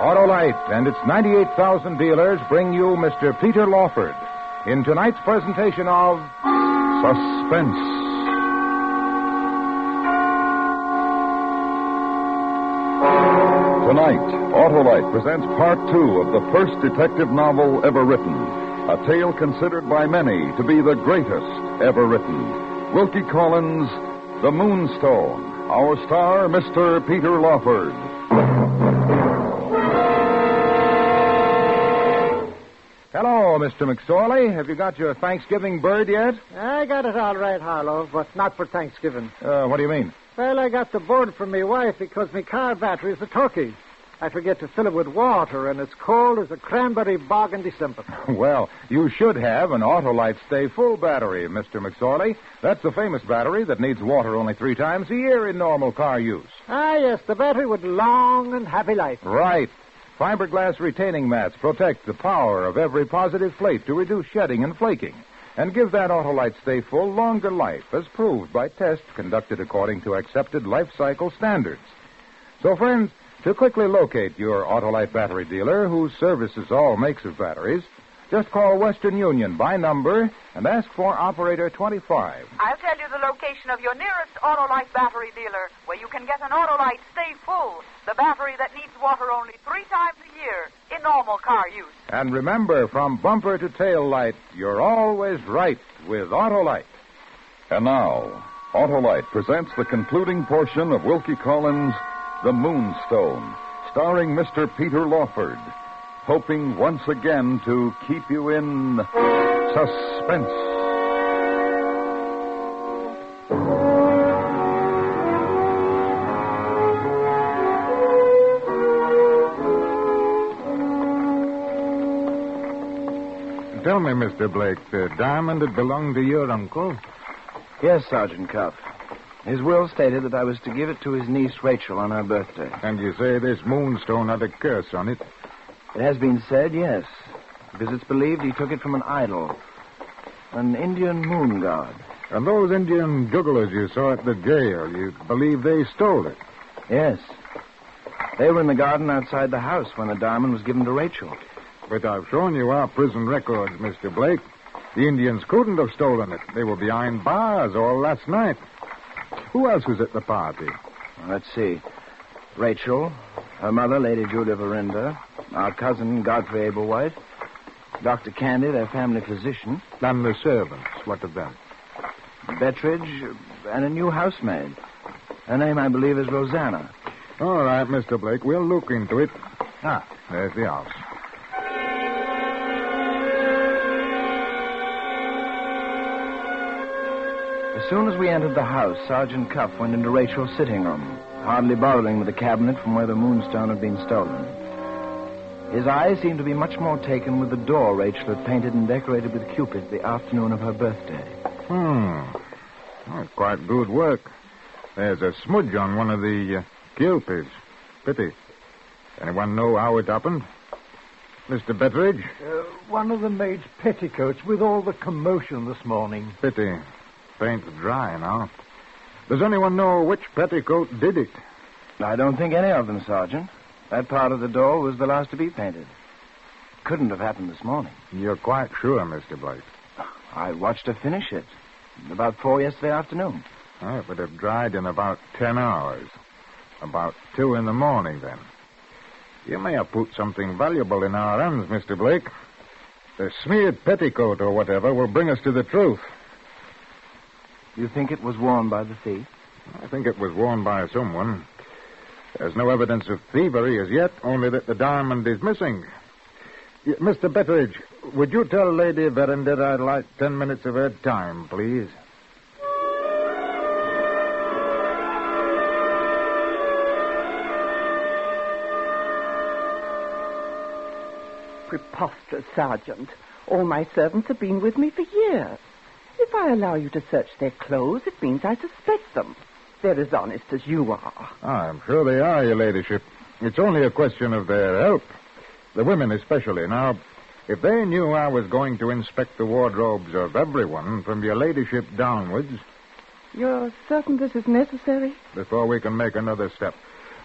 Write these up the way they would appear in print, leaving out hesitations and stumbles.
Autolite and its 98,000 dealers bring you Mr. Peter Lawford in tonight's presentation of Suspense. Tonight, Autolite presents Part 2 of the first detective novel ever written, a tale considered by many to be the greatest ever written. Wilkie Collins' The Moonstone. Our star, Mr. Peter Lawford. Hello, Mr. McSorley. Have you got your Thanksgiving bird yet? I got it all right, Harlow, but not for Thanksgiving. What do you mean? Well, I got the board from my wife because my car battery is a turkey. I forget to fill it with water, and it's cold as a cranberry bog in December. Well, you should have an Autolite Stay Full battery, Mr. McSorley. That's the famous battery that needs water only 3 times a year in normal car use. Ah, yes, the battery with long and happy life. Right. Fiberglass retaining mats protect the power of every positive plate to reduce shedding and flaking and give that Autolite Stay Full longer life, as proved by tests conducted according to accepted life cycle standards. So, friends, to quickly locate your Autolite battery dealer who services all makes of batteries, just call Western Union by number and ask for Operator 25. I'll tell you the location of your nearest Autolite battery dealer, where you can get an Autolite Stay Full, the battery that needs water only 3 times a year in normal car use. And remember, from bumper to tail light, you're always right with Autolite. And now, Autolite presents the concluding portion of Wilkie Collins' The Moonstone, starring Mr. Peter Lawford, hoping once again to keep you in suspense. Tell me, Mr. Blake, the diamond that belonged to your uncle? Yes, Sergeant Cuff. His will stated that I was to give it to his niece Rachel on her birthday. And you say this Moonstone had a curse on it? It has been said, yes, because it's believed he took it from an idol, an Indian moon god. And those Indian jugglers you saw at the jail, you believe they stole it? Yes. They were in the garden outside the house when the diamond was given to Rachel. But I've shown you our prison records, Mr. Blake. The Indians couldn't have stolen it. They were behind bars all last night. Who else was at the party? Let's see. Rachel, her mother, Lady Julia Verinda, our cousin, Godfrey Ablewhite, Dr. Candy, their family physician. And the servants. What of them? Bettridge, and a new housemaid. Her name, I believe, is Rosanna. All right, Mr. Blake, we'll look into it. Ah, there's the house. As soon as we entered the house, Sergeant Cuff went into Rachel's sitting room, hardly bothering with the cabinet from where the Moonstone had been stolen. His eyes seemed to be much more taken with the door Rachel had painted and decorated with Cupid the afternoon of her birthday. Well, quite good work. There's a smudge on one of the Cupids. Pity. Anyone know how it happened? Mr. Bettridge? One of the maid's petticoats with all the commotion this morning. Pity. Paint's dry now. Does anyone know which petticoat did it? I don't think any of them, Sergeant. That part of the door was the last to be painted. Couldn't have happened this morning. You're quite sure, Mr. Blake? I watched her finish it. About 4 yesterday afternoon. Oh, it would have dried in about 10 hours. About 2 in the morning, then. You may have put something valuable in our hands, Mr. Blake. The smeared petticoat or whatever will bring us to the truth. You think it was worn by the thief? I think it was worn by someone. There's no evidence of thievery as yet, only that the diamond is missing. Mr. Bettridge, would you tell Lady Verinder I'd like 10 minutes of her time, please? Preposterous, Sergeant. All my servants have been with me for years. If I allow you to search their clothes, it means I suspect them. They're as honest as you are. I'm sure they are, Your Ladyship. It's only a question of their help. The women especially. Now, if they knew I was going to inspect the wardrobes of everyone, from Your Ladyship downwards... You're certain this is necessary? Before we can make another step.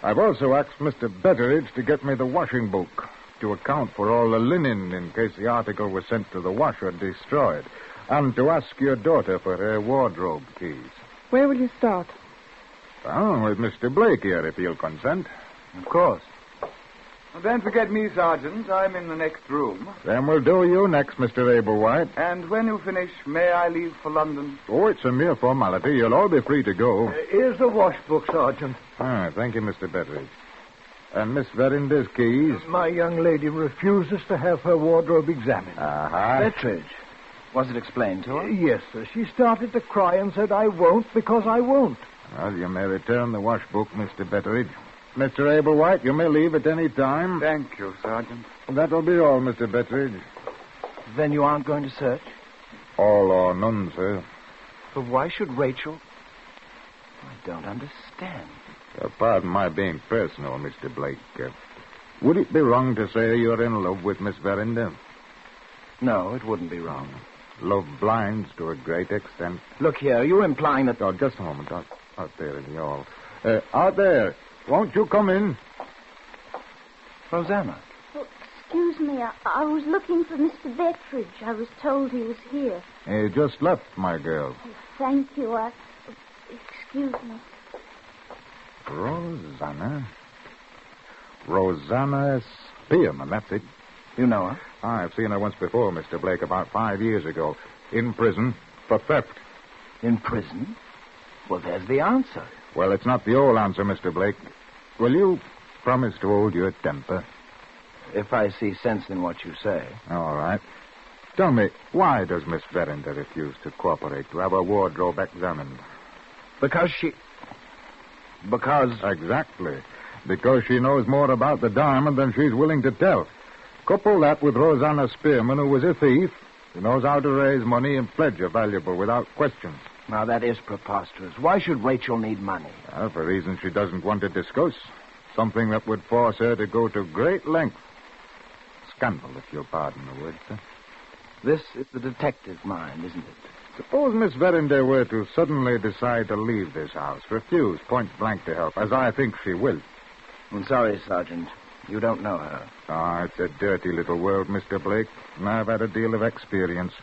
I've also asked Mr. Betteridge to get me the washing book to account for all the linen in case the article was sent to the wash or destroyed, and to ask your daughter for her wardrobe keys. Where will you start? Oh, with Mr. Blake here, if he'll consent. Of course. Well, don't forget me, Sergeant. I'm in the next room. Then we'll do you next, Mr. Ablewhite. And when you finish, may I leave for London? Oh, it's a mere formality. You'll all be free to go. Here's the wash book, Sergeant. Ah, thank you, Mr. Betteridge. And Miss Verinder's keys? My young lady refuses to have her wardrobe examined. Betteridge. Was it explained to her? Yes, sir. She started to cry and said, I won't because I won't. Well, you may return the wash book, Mr. Betteridge. Mr. Ablewhite, you may leave at any time. Thank you, Sergeant. That'll be all, Mr. Betteridge. Then you aren't going to search? All or none, sir. But why should Rachel... I don't understand. Pardon my being personal, Mr. Blake. Would it be wrong to say you're in love with Miss Verinder? No, it wouldn't be wrong. Love blinds to a great extent. Look here, you're implying that... Oh, just a moment. Out there in the hall. Out there. Won't you come in? Rosanna. Oh, excuse me. I was looking for Mr. Betteridge. I was told he was here. He just left, my girl. Oh, thank you. Excuse me. Rosanna? Rosanna Spearman, that's it. You know her? I've seen her once before, Mr. Blake, about 5 years ago. In prison for theft. In prison? Well, there's the answer. Well, it's not the old answer, Mr. Blake. Will you promise to hold your temper? If I see sense in what you say. All right. Tell me, why does Miss Verinder refuse to cooperate, to have her wardrobe examined? Because... Exactly. Because she knows more about the diamond than she's willing to tell. Couple that with Rosanna Spearman, who was a thief, who knows how to raise money and pledge a valuable without questions. Now, that is preposterous. Why should Rachel need money? Well, for reasons she doesn't want to discuss. Something that would force her to go to great lengths. Scandal, if you'll pardon the word, sir. This is the detective's mind, isn't it? Suppose Miss Verinder were to suddenly decide to leave this house, refuse point blank to help, as I think she will. I'm sorry, Sergeant. You don't know her. Ah, it's a dirty little world, Mr. Blake, and I've had a deal of experience.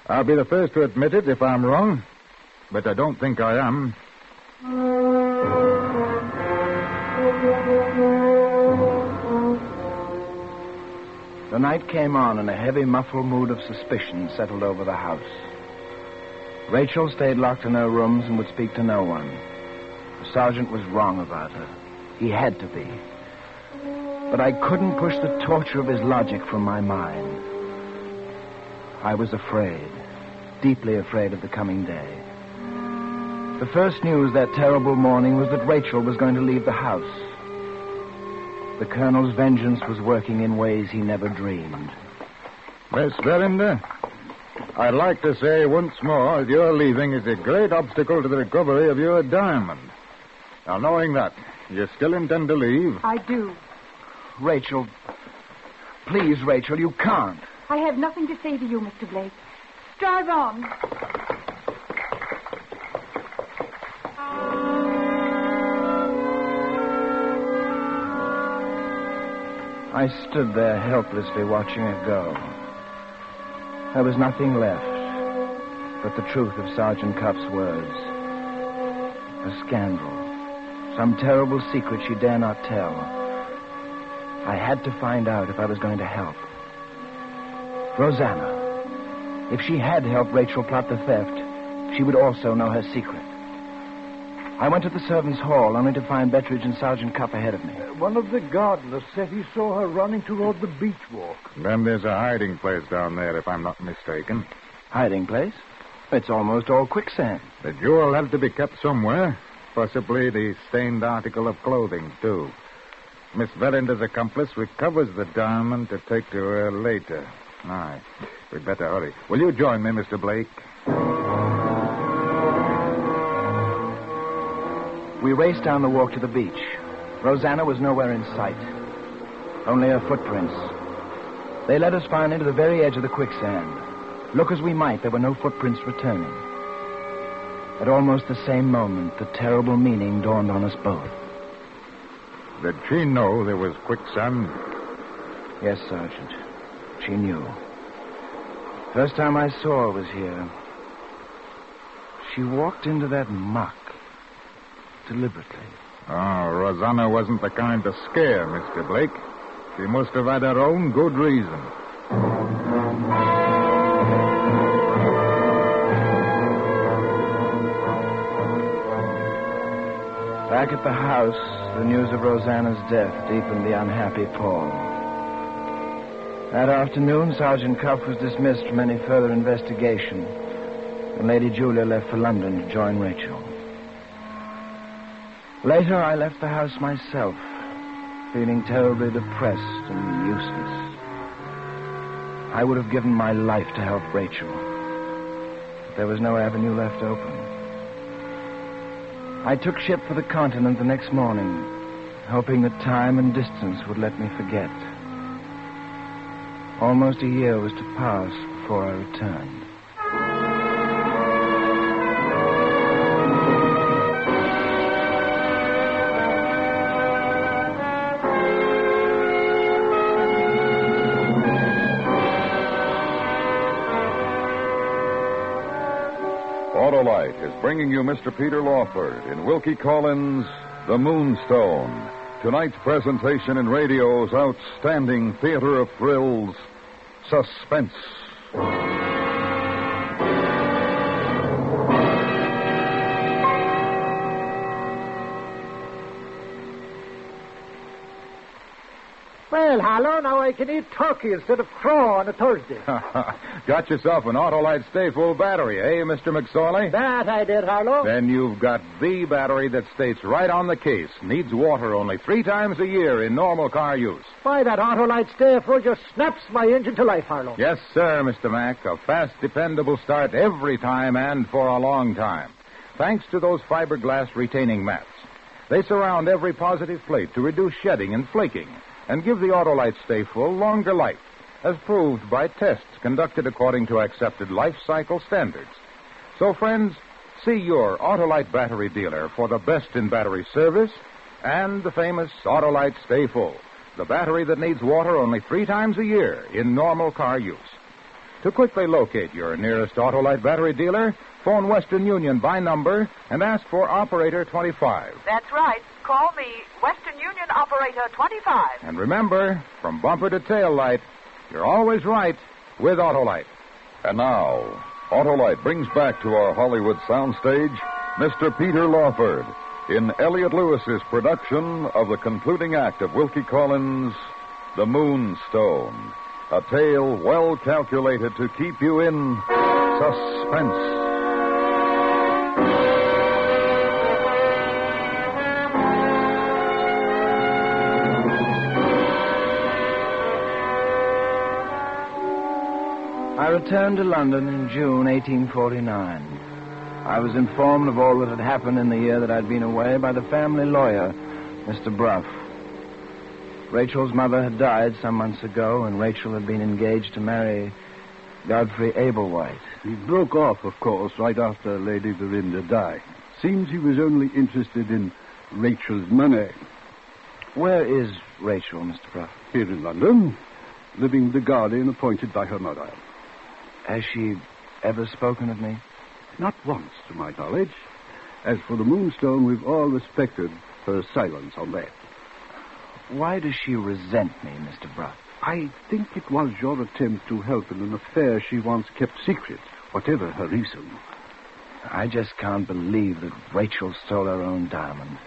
I'll be the first to admit it if I'm wrong, but I don't think I am. The night came on, and a heavy, muffled mood of suspicion settled over the house. Rachel stayed locked in her rooms and would speak to no one. The sergeant was wrong about her. He had to be. But I couldn't push the torture of his logic from my mind. I was afraid, deeply afraid of the coming day. The first news that terrible morning was that Rachel was going to leave the house. The colonel's vengeance was working in ways he never dreamed. Miss Verinder, I'd like to say once more that your leaving is a great obstacle to the recovery of your diamond. Now, knowing that, you still intend to leave? I do. Rachel, please, Rachel, you can't. I have nothing to say to you, Mr. Blake. Drive on. I stood there helplessly watching her go. There was nothing left but the truth of Sergeant Cuff's words. A scandal. Some terrible secret she dare not tell. I had to find out if I was going to help. Rosanna. If she had helped Rachel plot the theft, she would also know her secret. I went to the servants' hall only to find Betteridge and Sergeant Cuff ahead of me. One of the gardeners said he saw her running toward the beach walk. Then there's a hiding place down there, if I'm not mistaken. Hiding place? It's almost all quicksand. The jewel had to be kept somewhere. Possibly the stained article of clothing, too. Miss Verinder's accomplice recovers the diamond to take to her later. Aye. We'd better hurry. Will you join me, Mr. Blake? We raced down the walk to the beach. Rosanna was nowhere in sight. Only her footprints. They led us finally to the very edge of the quicksand. Look as we might, there were no footprints returning. At almost the same moment, the terrible meaning dawned on us both. Did she know there was quicksand? Yes, Sergeant. She knew. First time I saw her was here. She walked into that muck deliberately. Oh, Rosanna wasn't the kind to scare, Mr. Blake. She must have had her own good reason. Back at the house, the news of Rosanna's death deepened the unhappy Paul. That afternoon, Sergeant Cuff was dismissed from any further investigation, and Lady Julia left for London to join Rachel. Later, I left the house myself, feeling terribly depressed and useless. I would have given my life to help Rachel, but there was no avenue left open. I took ship for the continent the next morning, hoping that time and distance would let me forget. Almost a year was to pass before I returned. Autolite is bringing you Mr. Peter Lawford in Wilkie Collins' The Moonstone. Tonight's presentation in radio's outstanding theater of thrills, Suspense. Well, Harlow, now I can eat turkey instead of crow on a Thursday. Got yourself an Autolite Stay Full battery, eh, Mr. McSorley? That I did, Harlow. Then you've got the battery that states right on the case. Needs water only 3 times a year in normal car use. Why, that Autolite Stay Full just snaps my engine to life, Harlow. Yes, sir, Mr. Mack. A fast, dependable start every time and for a long time. Thanks to those fiberglass retaining mats. They surround every positive plate to reduce shedding and flaking and give the Autolite Stay Full longer life, as proved by tests conducted according to accepted life cycle standards. So, friends, see your Autolite battery dealer for the best in battery service and the famous Autolite Stay Full, the battery that needs water only 3 times a year in normal car use. To quickly locate your nearest Autolite battery dealer, phone Western Union by number and ask for Operator 25. That's right. Call me, Western Union Operator 25. And remember, from bumper to tail light, you're always right with Autolite. And now, Autolite brings back to our Hollywood soundstage Mr. Peter Lawford in Elliot Lewis's production of the concluding act of Wilkie Collins' The Moonstone, a tale well calculated to keep you in suspense. I returned to London in June 1849. I was informed of all that had happened in the year that I'd been away by the family lawyer, Mr. Bruff. Rachel's mother had died some months ago, and Rachel had been engaged to marry Godfrey Ablewhite. He broke off, of course, right after Lady Verinda died. Seems he was only interested in Rachel's money. Where is Rachel, Mr. Bruff? Here in London, living with the guardian appointed by her mother. Has she ever spoken of me? Not once, to my knowledge. As for the Moonstone, we've all respected her silence on that. Why does she resent me, Mr. Bruff? I think it was your attempt to help in an affair she once kept secret, whatever her reason. I just can't believe that Rachel stole her own diamond.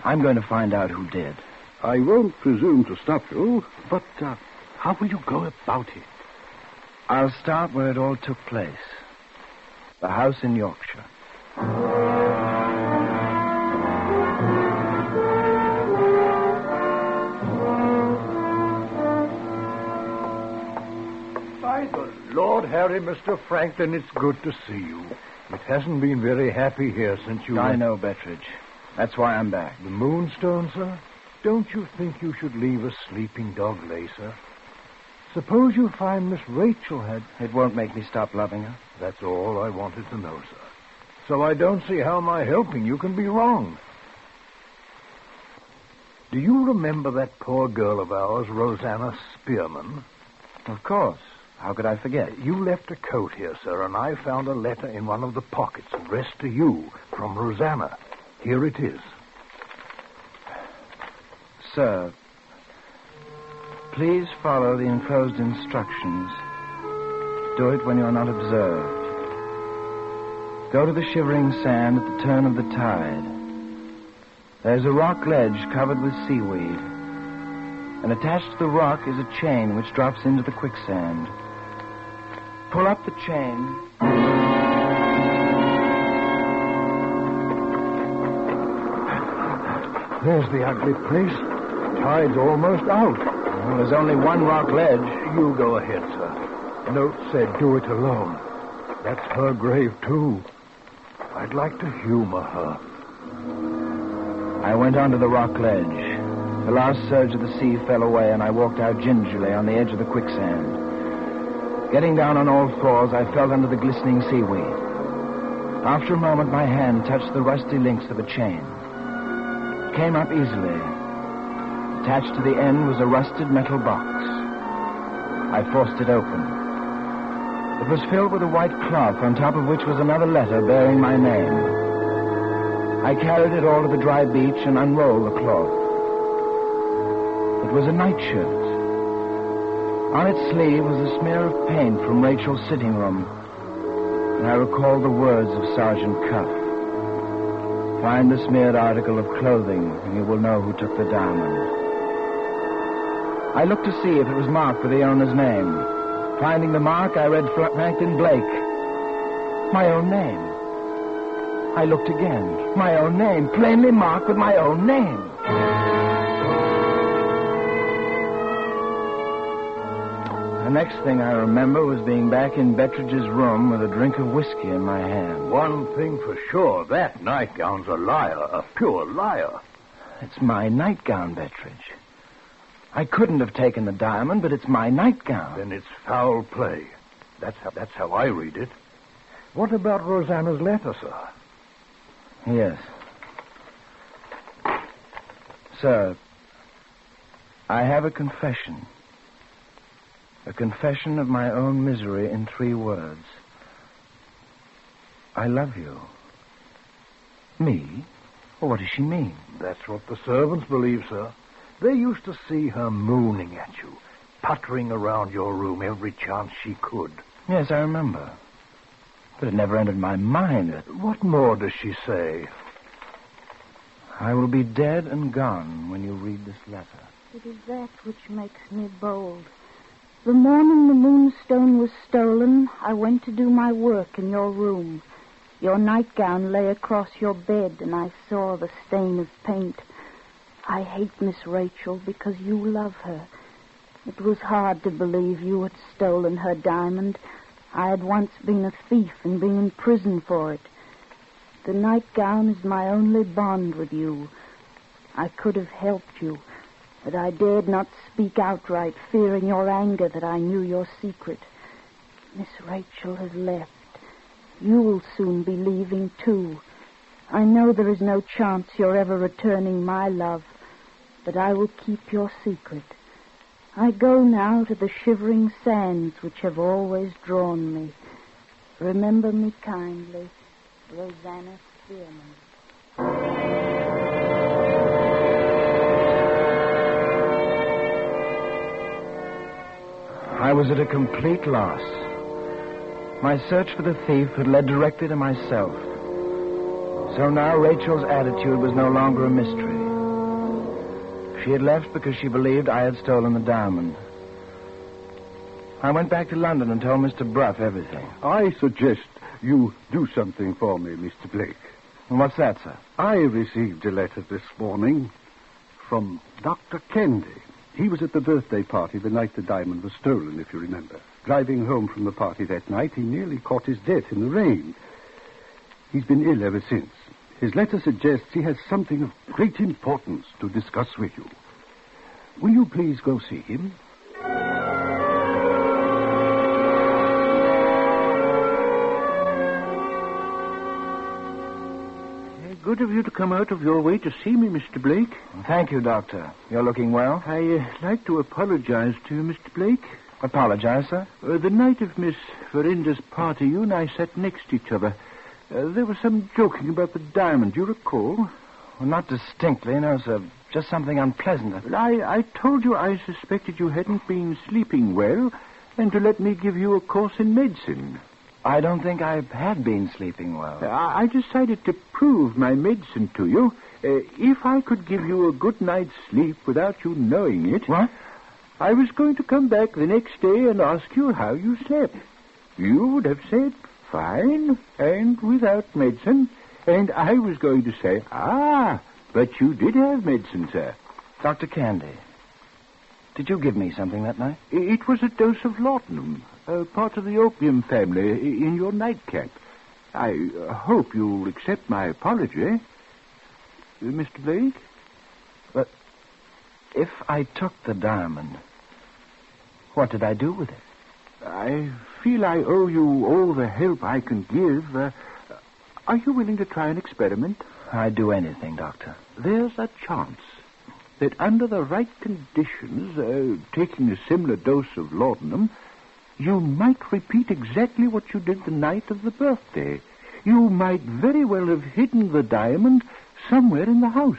I'm going to find out who did. I won't presume to stop you, but how will you go about it? I'll start where it all took place. The house in Yorkshire. By the Lord Harry, Mr. Franklin, it's good to see you. It hasn't been very happy here since you... I know, Bettridge. That's why I'm back. The Moonstone, sir? Don't you think you should leave a sleeping dog lay, sir? Suppose you find Miss Rachel had... It won't make me stop loving her. That's all I wanted to know, sir. So I don't see how my helping you can be wrong. Do you remember that poor girl of ours, Rosanna Spearman? Of course. How could I forget? You left a coat here, sir, and I found a letter in one of the pockets addressed to you from Rosanna. Here it is. Sir, please follow the enclosed instructions. Do it when you're not observed. Go to the shivering sand at the turn of the tide. There's a rock ledge covered with seaweed. And attached to the rock is a chain which drops into the quicksand. Pull up the chain. There's the ugly place. Tide's almost out. Well, there's only one rock ledge. You go ahead, sir. Note said do it alone. That's her grave, too. I'd like to humor her. I went onto the rock ledge. The last surge of the sea fell away, and I walked out gingerly on the edge of the quicksand. Getting down on all fours, I felt under the glistening seaweed. After a moment, my hand touched the rusty links of a chain. It came up easily. Attached to the end was a rusted metal box. I forced it open. It was filled with a white cloth, on top of which was another letter bearing my name. I carried it all to the dry beach and unrolled the cloth. It was a nightshirt. On its sleeve was a smear of paint from Rachel's sitting room, and I recalled the words of Sergeant Cuff. Find the smeared article of clothing, and you will know who took the diamond. I looked to see if it was marked with the owner's name. Finding the mark, I read Franklin Blake. My own name. I looked again. My own name, plainly marked with my own name. The next thing I remember was being back in Bettridge's room with a drink of whiskey in my hand. One thing for sure, that nightgown's a liar, a pure liar. It's my nightgown, Bettridge. I couldn't have taken the diamond, but it's my nightgown. Then it's foul play. That's how I read it. What about Rosanna's letter, sir? Yes. Sir, I have a confession. A confession of my own misery in 3 words. I love you. Me? Well, what does she mean? That's what the servants believe, sir. They used to see her mooning at you, puttering around your room every chance she could. Yes, I remember. But it never entered my mind that... What more does she say? I will be dead and gone when you read this letter. It is that which makes me bold. The morning the Moonstone was stolen, I went to do my work in your room. Your nightgown lay across your bed, and I saw the stain of paint. I hate Miss Rachel because you love her. It was hard to believe you had stolen her diamond. I had once been a thief and been in prison for it. The nightgown is my only bond with you. I could have helped you, but I dared not speak outright, fearing your anger that I knew your secret. Miss Rachel has left. You will soon be leaving, too. I know there is no chance you're ever returning my love, but I will keep your secret. I go now to the shivering sands which have always drawn me. Remember me kindly, Rosanna Spearman. I was at a complete loss. My search for the thief had led directly to myself. So now Rachel's attitude was no longer a mystery. She had left because she believed I had stolen the diamond. I went back to London and told Mr. Bruff everything. I suggest you do something for me, Mr. Blake. And what's that, sir? I received a letter this morning from Dr. Kendi. He was at the birthday party the night the diamond was stolen, if you remember. Driving home from the party that night, he nearly caught his death in the rain. He's been ill ever since. His letter suggests he has something of great importance to discuss with you. Will you please go see him? Good of you to come out of your way to see me, Mr. Blake. Thank you, Doctor. You're looking well. I'd like to apologize to you, Mr. Blake. Apologize, sir? The night of Miss Verinda's party, you and I sat next to each other. There was some joking about the diamond. Do you recall? Well, not distinctly, no, sir. Just something unpleasant. Well, I told you I suspected you hadn't been sleeping well and to let me give you a course in medicine. I don't think I had been sleeping well. I decided to prove my medicine to you. If I could give you a good night's sleep without you knowing it... What? I was going to come back the next day and ask you how you slept. You would have said, fine, and without medicine. And I was going to say, but you did have medicine, sir. Dr. Candy, did you give me something that night? It was a dose of laudanum, part of the opium family, in your nightcap. I hope you'll accept my apology. Mr. Blake? But if I took the diamond, what did I do with it? I feel I owe you all the help I can give. Are you willing to try an experiment? I'd do anything, Doctor. There's a chance that under the right conditions, taking a similar dose of laudanum, you might repeat exactly what you did the night of the birthday. You might very well have hidden the diamond somewhere in the house.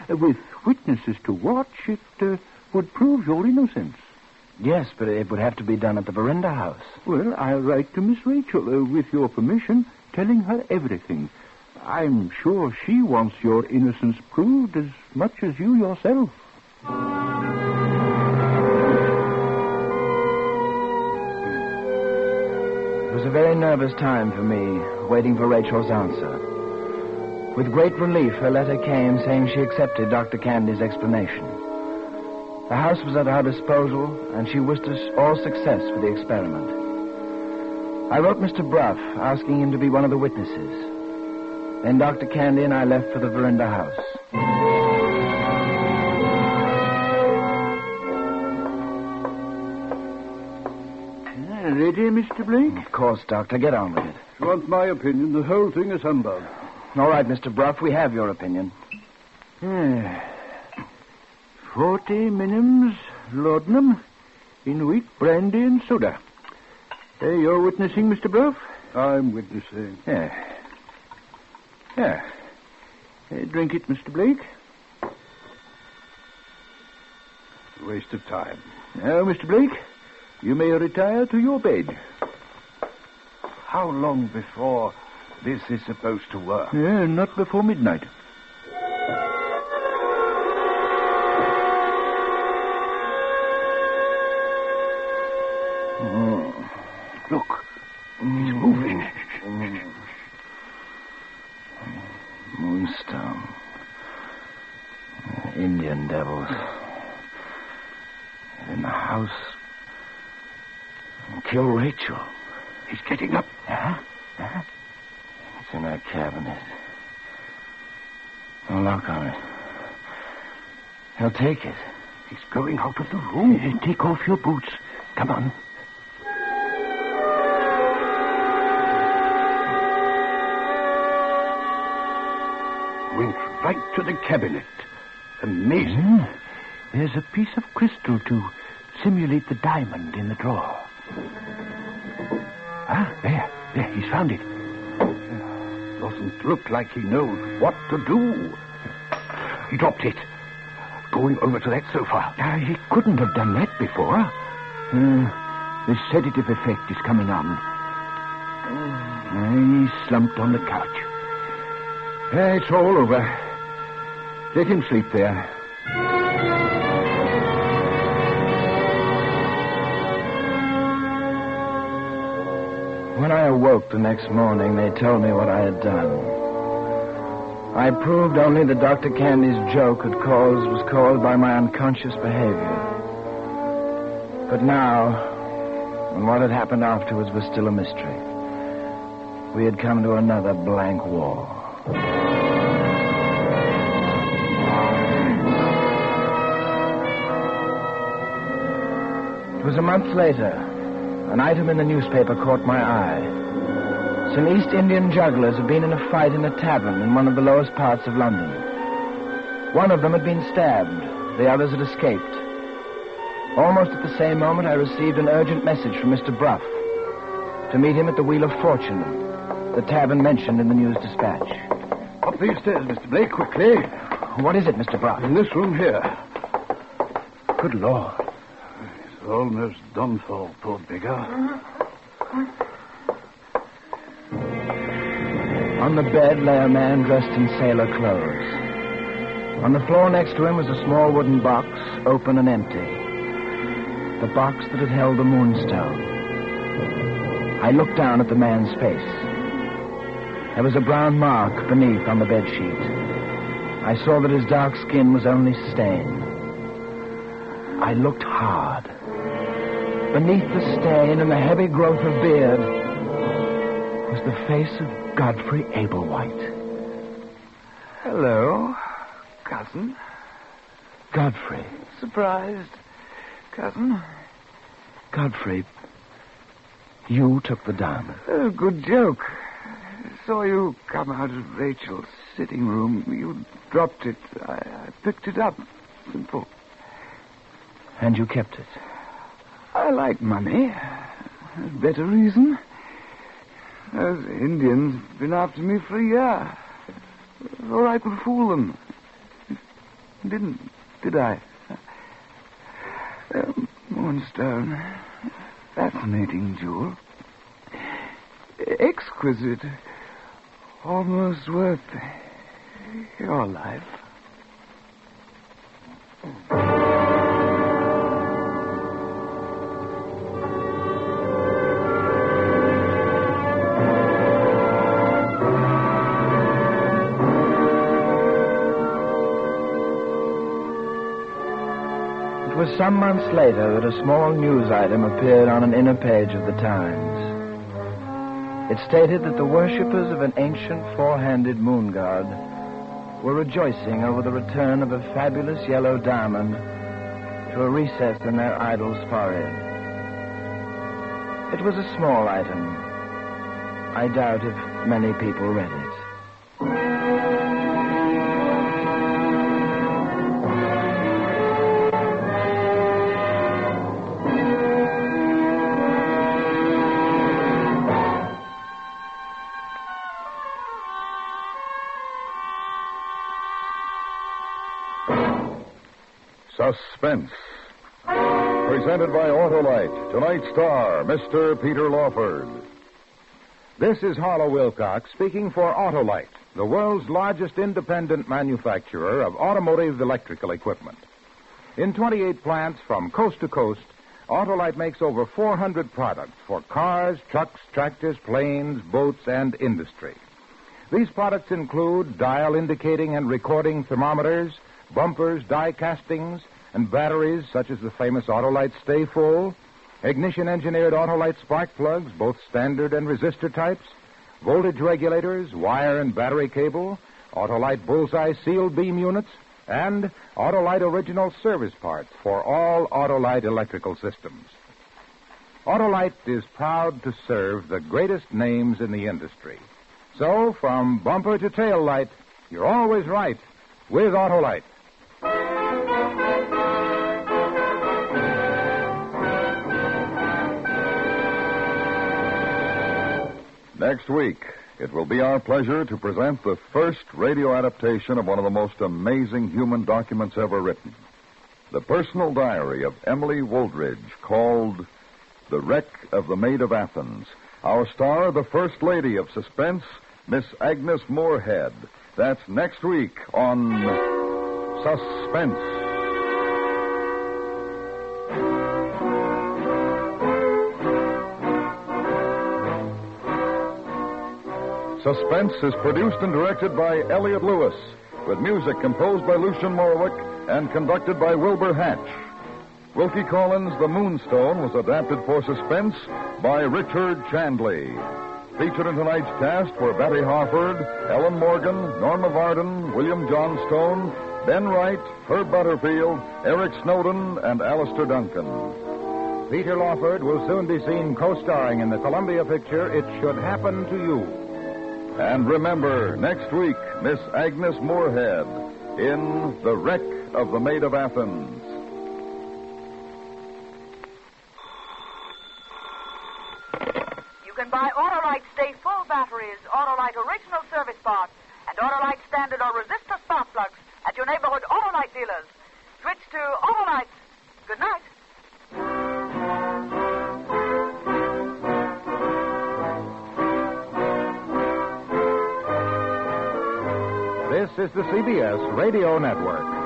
With witnesses to watch, it would prove your innocence. Yes, but it would have to be done at the Verinda house. Well, I'll write to Miss Rachel, with your permission, telling her everything. I'm sure she wants your innocence proved as much as you yourself. It was a very nervous time for me, waiting for Rachel's answer. With great relief, her letter came saying she accepted Dr. Candy's explanation. The house was at our disposal, and she wished us all success for the experiment. I wrote Mr. Bruff, asking him to be one of the witnesses. Then Dr. Candy and I left for the Verinda house. Ready, Mr. Blake? Of course, Doctor. Get on with it. If you want my opinion, the whole thing is humbug. All right, Mr. Bruff, we have your opinion. 40 minims laudanum in weak brandy and soda. You're witnessing, Mr. Bruff? I'm witnessing. Drink it, Mr. Blake. Waste of time. Now, Mr. Blake, you may retire to your bed. How long before this is supposed to work? Not before midnight. Look, he's moving. Moonstone. Indian devils. In the house. Kill Rachel. He's getting up. It's in that cabinet. No lock on it. He'll take it. He's going out of the room. Take off your boots. Come on. Went right to the cabinet. Amazing. There's a piece of crystal to simulate the diamond in the drawer. There, he's found it. Doesn't look like he knows what to do. He dropped it. Going over to that sofa. He couldn't have done that before. The sedative effect is coming on. He's slumped on the couch. It's all over. Let him sleep there. When I awoke the next morning, they told me what I had done. I proved only that Dr. Candy's joke was caused by my unconscious behavior. But now, and what had happened afterwards was still a mystery. We had come to another blank wall. It was a month later. An item in the newspaper caught my eye. Some East Indian jugglers had been in a fight in a tavern in one of the lowest parts of London. One of them had been stabbed. The others had escaped. Almost at the same moment, I received an urgent message from Mr. Bruff to meet him at the Wheel of Fortune, the tavern mentioned in the news dispatch. Up these stairs, Mr. Blake, quickly. What is it, Mr. Bruff? In this room here. Good Lord. He's almost done for, poor beggar. On the bed lay a man dressed in sailor clothes. On the floor next to him was a small wooden box, open and empty. The box that had held the Moonstone. I looked down at the man's face. There was a brown mark beneath on the bedsheet. I saw that his dark skin was only stain. I looked hard. Beneath the stain and the heavy growth of beard was the face of Godfrey Ablewhite. Hello, cousin. Godfrey. Surprised, cousin? Godfrey, you took the diamond. Oh, good joke. Saw you come out of Rachel's sitting room. You dropped it. I picked it up. Simple. And you kept it? I like money. Better reason. Those Indians have been after me for a year. Or I could fool them. Didn't, did I? Moonstone. Fascinating jewel. Exquisite. Almost worth your life. It was some months later that a small news item appeared on an inner page of the Times. It stated that the worshippers of an ancient four-handed moon god were rejoicing over the return of a fabulous yellow diamond to a recess in their idol's forehead. It was a small item. I doubt if many people read it. Suspense. Presented by Autolite. Tonight's star, Mr. Peter Lawford. This is Harlow Wilcox speaking for Autolite, the world's largest independent manufacturer of automotive electrical equipment. In 28 plants from coast to coast, Autolite makes over 400 products for cars, trucks, tractors, planes, boats, and industry. These products include dial indicating and recording thermometers, bumpers, die castings, and batteries such as the famous Autolite Stay Full, ignition-engineered Autolite spark plugs, both standard and resistor types, voltage regulators, wire and battery cable, Autolite Bullseye sealed beam units, and Autolite original service parts for all Autolite electrical systems. Autolite is proud to serve the greatest names in the industry. So, from bumper to tail light, you're always right with Autolite. Next week, it will be our pleasure to present the first radio adaptation of one of the most amazing human documents ever written. The personal diary of Emily Wooldridge, called The Wreck of the Maid of Athens. Our star, the First Lady of Suspense, Miss Agnes Moorehead. That's next week on Suspense. Suspense is produced and directed by Elliot Lewis, with music composed by Lucian Morwick and conducted by Wilbur Hatch. Wilkie Collins' The Moonstone was adapted for Suspense by Richard Chandley. Featured in tonight's cast were Betty Harford, Ellen Morgan, Norma Varden, William Johnstone, Ben Wright, Herb Butterfield, Eric Snowden, and Alistair Duncan. Peter Lawford will soon be seen co-starring in the Columbia picture It Should Happen to You. And remember, next week, Miss Agnes Moorehead in The Wreck of the Maid of Athens. You can buy Autolite Stay Full batteries, Autolite original service parts, and Autolite standard or resistor spark plugs at your neighborhood Autolite dealers. Switch to Autolite. Good night. This is the CBS Radio Network.